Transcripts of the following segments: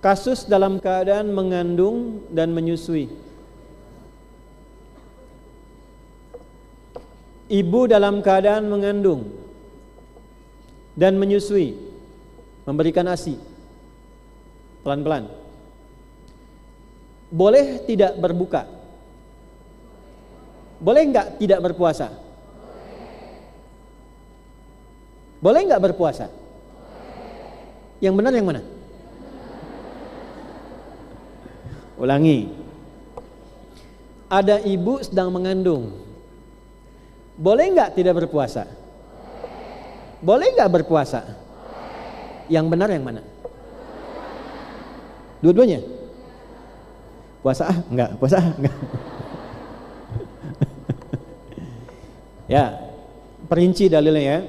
Kasus dalam keadaan mengandung dan menyusui. Ibu dalam keadaan mengandung dan menyusui, memberikan ASI pelan-pelan. Boleh tidak berbuka? Boleh enggak tidak berpuasa? Boleh enggak berpuasa? Yang benar yang mana? Ulangi. Ada ibu sedang mengandung. Boleh enggak tidak berpuasa? Boleh enggak berpuasa? Yang benar yang mana? Dua-duanya? Puasa enggak? Puasa enggak? Ya, perinci dalilnya ya.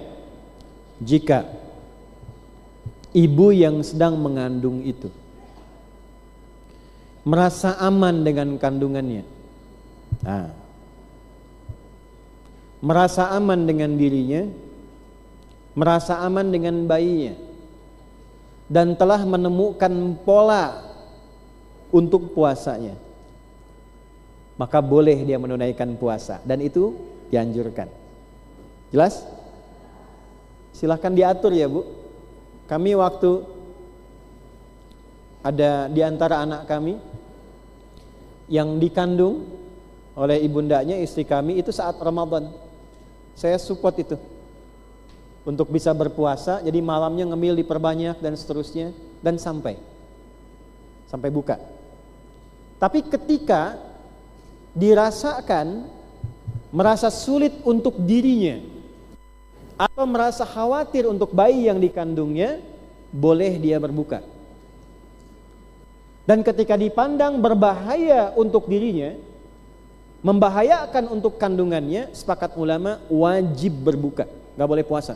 Jika ibu yang sedang mengandung itu merasa aman dengan kandungannya, merasa aman dengan dirinya, merasa aman dengan bayinya, dan telah menemukan pola untuk puasanya, maka boleh dia menunaikan puasa, dan itu dianjurkan. Jelas? Silahkan diatur ya Bu. Kami waktu ada di antara anak kami yang dikandung oleh ibundanya, istri kami, itu saat Ramadan. Saya support itu untuk bisa berpuasa, jadi malamnya ngemil diperbanyak dan seterusnya, dan sampai buka. Tapi ketika dirasakan merasa sulit untuk dirinya atau merasa khawatir untuk bayi yang dikandungnya, boleh dia berbuka. Dan ketika dipandang berbahaya untuk dirinya, membahayakan untuk kandungannya, sepakat ulama wajib berbuka, gak boleh puasa.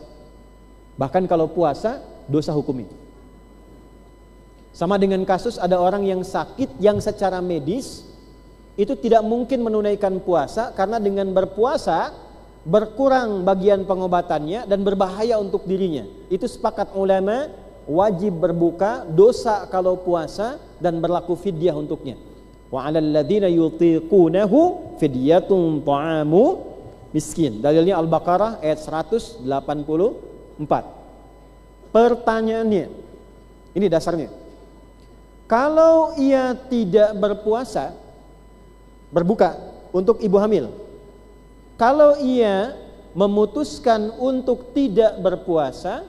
Bahkan kalau puasa, dosa hukumnya. Sama dengan kasus ada orang yang sakit yang secara medis itu tidak mungkin menunaikan puasa, karena dengan berpuasa berkurang bagian pengobatannya dan berbahaya untuk dirinya. Itu sepakat ulama wajib berbuka, dosa kalau puasa, dan berlaku fidyah untuknya. Wa 'alal ladzina yutiqunahu fidyatun ta'amu miskin. Dalilnya Al-Baqarah ayat 184. Pertanyaannya, ini dasarnya. Kalau ia tidak berpuasa, berbuka untuk ibu hamil. Kalau ia memutuskan untuk tidak berpuasa,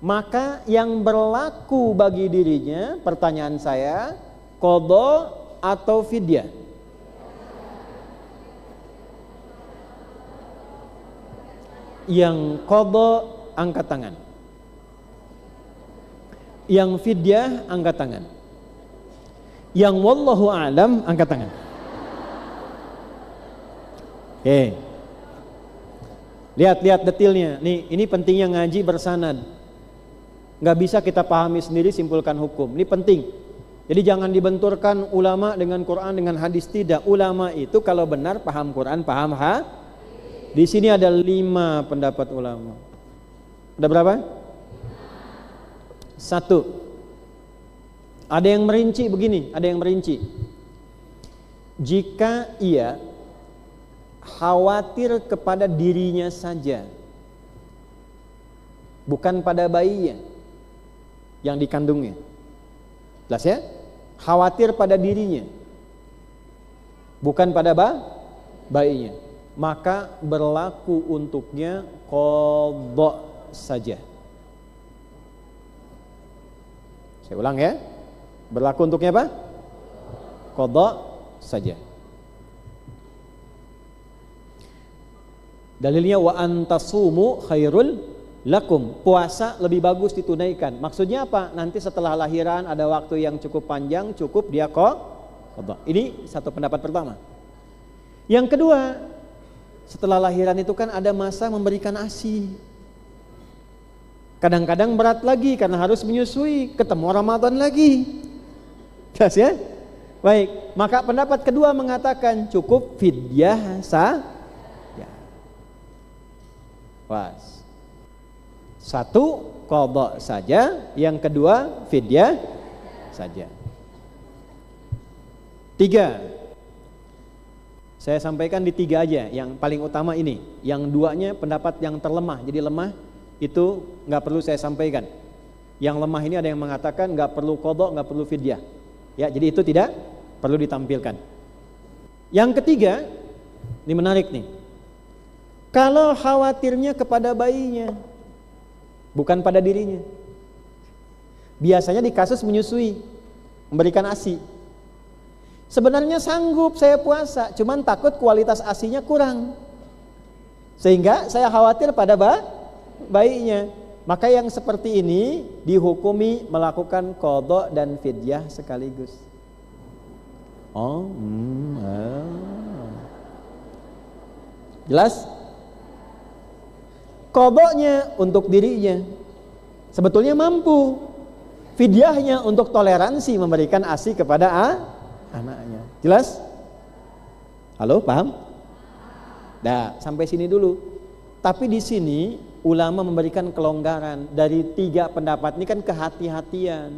maka yang berlaku bagi dirinya, pertanyaan saya, qadha atau fidyah? Yang qadha angkat tangan. Yang fidyah angkat tangan. Yang wallahu a'lam angkat tangan. Oke. Lihat detailnya. Nih, ini pentingnya ngaji bersanad. Nggak bisa kita pahami sendiri simpulkan hukum. Ini penting. Jadi jangan dibenturkan ulama dengan Quran dengan hadis, tidak. Ulama itu kalau benar paham Quran, paham Di sini ada 5 pendapat ulama. Ada berapa? 1. Ada yang merinci begini, ada yang merinci. Jika ia khawatir kepada dirinya saja, bukan pada bayinya yang dikandungnya. Jelas ya? Khawatir pada dirinya, bukan pada bayinya, maka berlaku untuknya qadha saja. Saya ulang ya. Berlaku untuknya apa? Qadha saja. Dalilnya wa antasumu khairul lakum. Puasa lebih bagus ditunaikan. Maksudnya apa? Nanti setelah lahiran ada waktu yang cukup panjang, cukup dia qadha. Ini satu pendapat pertama. Yang kedua, setelah lahiran itu kan ada masa memberikan ASI. Kadang-kadang berat lagi karena harus menyusui, ketemu Ramadan lagi. Jelas ya? Baik, maka pendapat kedua mengatakan cukup fidyah saja. Was. 1 qadha saja, yang kedua fidyah saja. 3. Saya sampaikan di 3 aja, yang paling utama ini. Yang 2-nya pendapat yang terlemah, jadi lemah itu nggak perlu saya sampaikan. Yang lemah ini ada yang mengatakan nggak perlu qadha, nggak perlu fidyah. Ya, jadi itu tidak perlu ditampilkan. Yang ketiga, ini menarik nih. Kalau khawatirnya kepada bayinya, bukan pada dirinya. Biasanya di kasus menyusui, memberikan ASI. Sebenarnya sanggup saya puasa, cuman takut kualitas ASInya kurang. Sehingga saya khawatir pada bayinya. Maka yang seperti ini dihukumi melakukan qadha dan fidyah sekaligus. Jelas? Qadhanya untuk dirinya sebetulnya mampu. Fidyahnya untuk toleransi memberikan ASI kepada anaknya. Jelas? Halo, paham? Nah, sampai sini dulu. Tapi di sini ulama memberikan kelonggaran. Dari 3 pendapat ini kan kehati-hatian.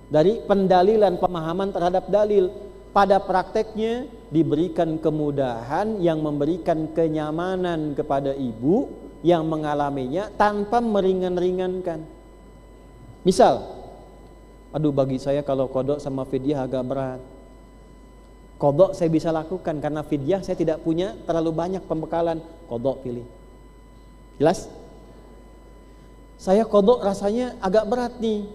Dari pendalilan, pemahaman terhadap dalil. Pada prakteknya diberikan kemudahan yang memberikan kenyamanan kepada ibu yang mengalaminya tanpa meringan-ringankan. Misal, aduh bagi saya kalau qadha sama fidyah agak berat. Qadha saya bisa lakukan karena fidyah saya tidak punya terlalu banyak pembekalan. Qadha pilih. Jelas? Saya qadha rasanya agak berat nih.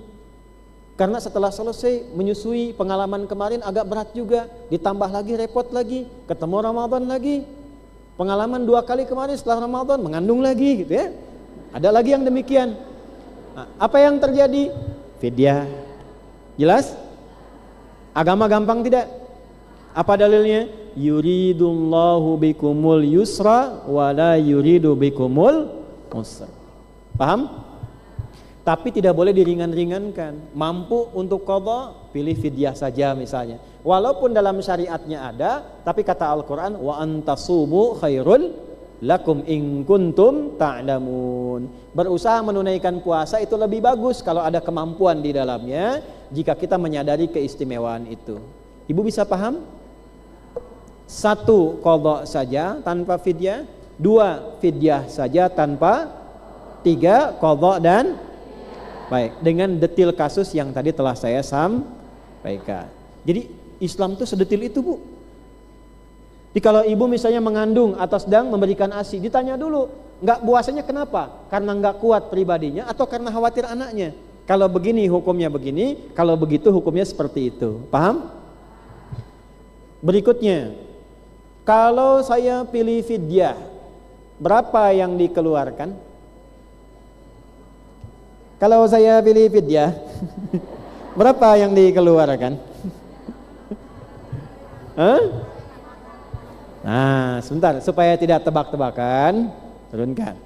Karena setelah selesai menyusui pengalaman kemarin agak berat juga. Ditambah lagi repot lagi, ketemu Ramadan lagi. Pengalaman 2 kali kemarin setelah Ramadan mengandung lagi gitu ya. Ada lagi yang demikian. Nah, apa yang terjadi? Fidyah. Jelas? Agama gampang tidak? Apa dalilnya? Yuridullahu bikumul yusra wala yuridu bikumul usra. Paham? Tapi tidak boleh diringan-ringankan. Mampu untuk qadha, pilih fidyah saja misalnya. Walaupun dalam syariatnya ada, tapi kata Al-Quran, wa antasumu khairul lakum in kuntum ta'lamun. Berusaha menunaikan puasa itu lebih bagus kalau ada kemampuan di dalamnya, jika kita menyadari keistimewaan itu. Ibu bisa paham? 1 qadha saja tanpa fidyah, 2 fidyah saja tanpa, 3 qadha dan baik, dengan detil kasus yang tadi telah saya sampaikan. Jadi Islam itu sedetil itu, Bu. Jadi kalau ibu misalnya mengandung atau sedang memberikan ASI, ditanya dulu, nggak puasanya kenapa? Karena nggak kuat pribadinya atau karena khawatir anaknya? Kalau begini hukumnya begini, kalau begitu hukumnya seperti itu. Paham? Berikutnya, kalau saya pilih fidyah, berapa yang dikeluarkan? Kalau saya pilih fidyah, berapa yang dikeluarkan? Nah, sebentar supaya tidak tebak-tebakan, turunkan.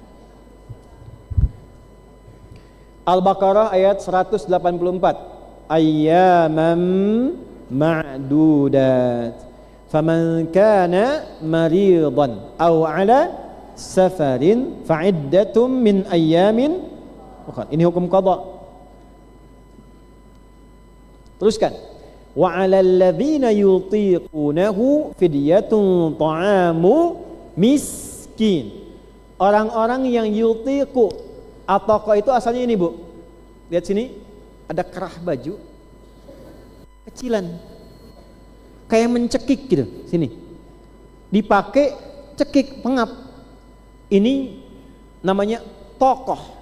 Al-Baqarah ayat 184. Ayyamam ma'dudat. Faman kana maridan aw ala safarin fa'iddatum min ayyamin. Ini hukum qadha. Teruskan. Wa 'alal ladzina yutiqunahu fidyatun ta'amu miskin. Orang-orang yang yutiqu, ataqo itu asalnya ini, Bu. Lihat sini, ada kerah baju kecilan. Kayak mencekik gitu, sini. Dipakai cekik, pengap. Ini namanya tokoh.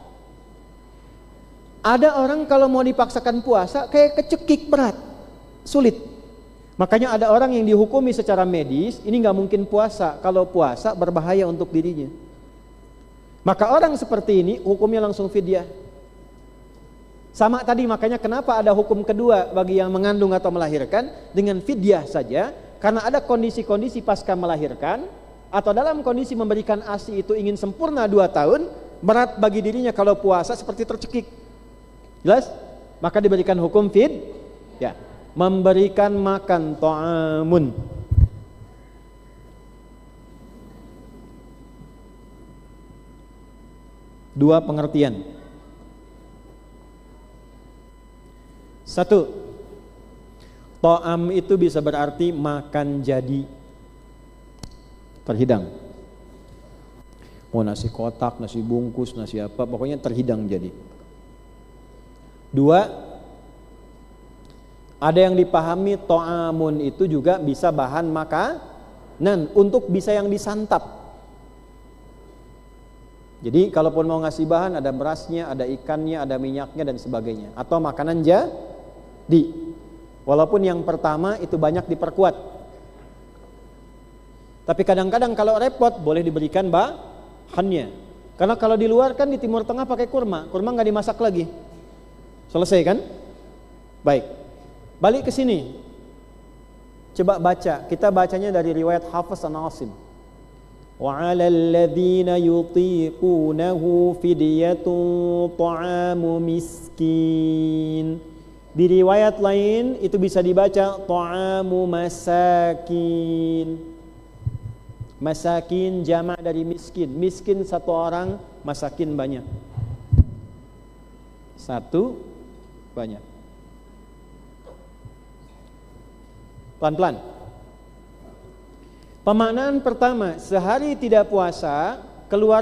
Ada orang kalau mau dipaksakan puasa kayak kecekik, berat, sulit. Makanya ada orang yang dihukumi secara medis, ini nggak mungkin puasa. Kalau puasa berbahaya untuk dirinya. Maka orang seperti ini hukumnya langsung fidyah. Sama tadi, makanya kenapa ada hukum kedua bagi yang mengandung atau melahirkan dengan fidyah saja, karena ada kondisi-kondisi pasca melahirkan atau dalam kondisi memberikan ASI itu ingin sempurna 2 tahun, berat bagi dirinya kalau puasa seperti tercekik. Jelas? Maka diberikan hukum ya, memberikan makan ta'amun. Dua pengertian. 1. Ta'am itu bisa berarti makan jadi, terhidang. Mau nasi kotak, nasi bungkus, nasi apa, pokoknya terhidang jadi. Dua, ada yang dipahami ta'amun itu juga bisa bahan makanan untuk bisa yang disantap. Jadi kalaupun mau ngasih bahan, ada berasnya, ada ikannya, ada minyaknya dan sebagainya. Atau makanan jadi. Walaupun yang pertama itu banyak diperkuat. Tapi kadang-kadang kalau repot boleh diberikan bahannya. Karena kalau di luar kan di Timur Tengah pakai kurma nggak dimasak lagi. Selesai kan? Baik. Balik ke sini. Coba baca. Kita bacanya dari riwayat Hafiz an Asim. Wa 'alal ladzina yutiqunahu fidyatun ta'amu miskin. Di riwayat lain itu bisa dibaca ta'amu masakin. Masakin jamak dari miskin. Miskin satu orang, masakin banyak. Satu banyak. Pelan-pelan. Pemaknaan pertama, sehari tidak puasa, keluar